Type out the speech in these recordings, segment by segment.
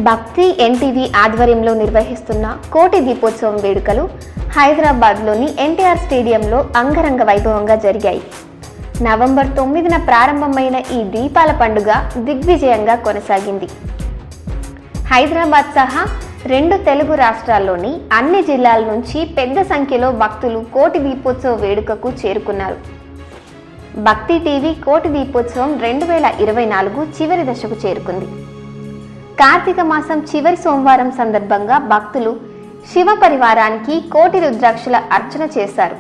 భక్తి ఎన్టీవీ ఆధ్వర్యంలో నిర్వహిస్తున్న కోటి దీపోత్సవం వేడుకలు హైదరాబాద్లోని ఎన్టీఆర్ స్టేడియంలో అంగరంగ వైభవంగా జరిగాయి. నవంబర్ 9న ప్రారంభమైన ఈ దీపాల పండుగ దిగ్విజయంగా కొనసాగింది. హైదరాబాద్ సహా 2 తెలుగు రాష్ట్రాల్లోని అన్ని జిల్లాల నుంచి పెద్ద సంఖ్యలో భక్తులు కోటి దీపోత్సవ వేడుకకు చేరుకున్నారు. భక్తి టీవీ కోటి దీపోత్సవం 2024 చివరి దశకు చేరుకుంది. కార్తీక మాసం చివరి సోమవారం సందర్భంగా భక్తులు శివ పరివారానికి కోటి రుద్రాక్షల అర్చన చేశారు.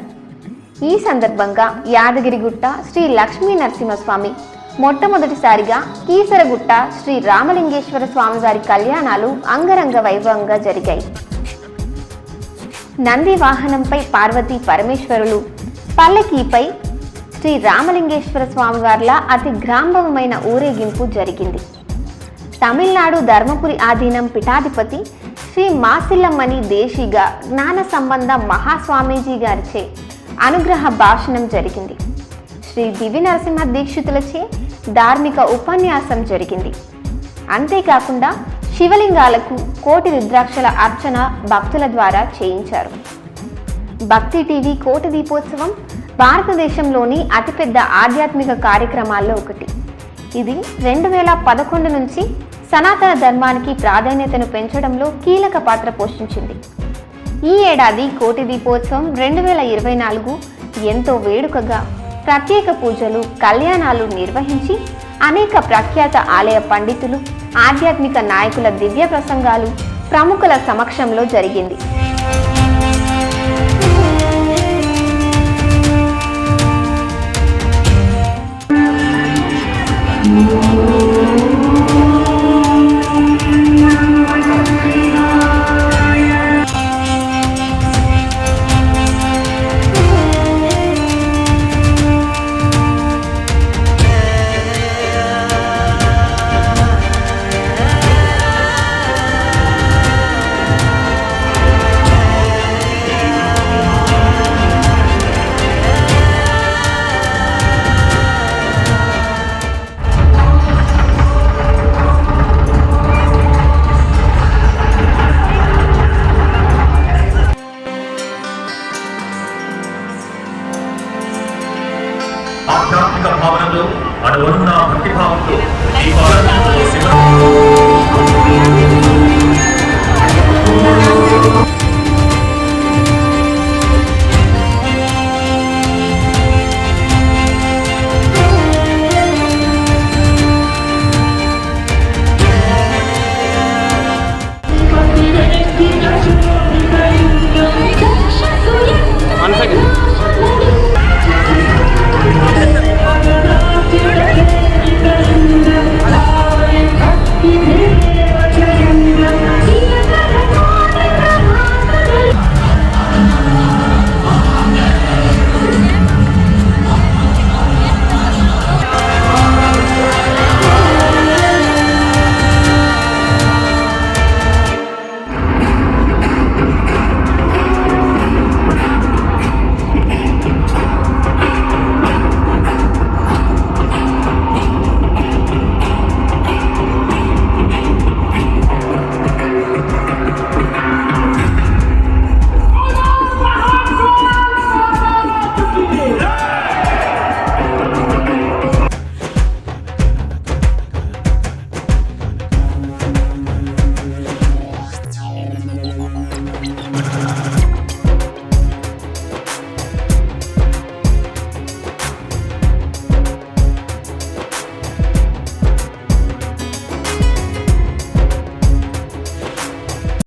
ఈ సందర్భంగా యాదగిరిగుట్ట శ్రీ లక్ష్మీ నరసింహస్వామి, మొట్టమొదటిసారిగా కీసరగుట్ట శ్రీ రామలింగేశ్వర స్వామివారి కళ్యాణాలు అంగరంగ వైభవంగా జరిగాయి. నంది వాహనంపై పార్వతీ పరమేశ్వరులు, పల్లకీపై శ్రీ రామలింగేశ్వర స్వామివార్ల అతి గ్రాంభవమైన ఊరేగింపు జరిగింది. తమిళనాడు ధర్మపురి ఆధీనం పీఠాధిపతి శ్రీ మాసిల్లమణి దేశిగా జ్ఞాన సంబంధ మహాస్వామీజీ గారిచే అనుగ్రహ భాషణం జరిగింది. శ్రీ దివి నరసింహ దీక్షితులచే ధార్మిక ఉపన్యాసం జరిగింది. అంతేకాకుండా శివలింగాలకు కోటి రుద్రాక్షల అర్చన భక్తుల ద్వారా చేయించారు. భక్తి టీవీ కోటి దీపోత్సవం భారతదేశంలోని అతిపెద్ద ఆధ్యాత్మిక కార్యక్రమాల్లో ఒకటి. ఇది 2011 నుంచి సనాతన ధర్మానికి ప్రాధాన్యతను పెంచడంలో కీలక పాత్ర పోషించింది. ఈ ఏడాది కోటి దీపోత్సవం 2024 ఎంతో వేడుకగా ప్రత్యేక పూజలు, కళ్యాణాలు నిర్వహించి అనేక ప్రఖ్యాత ఆలయ పండితులు, ఆధ్యాత్మిక నాయకుల దివ్య ప్రసంగాలు ప్రముఖుల సమక్షంలో జరిగింది.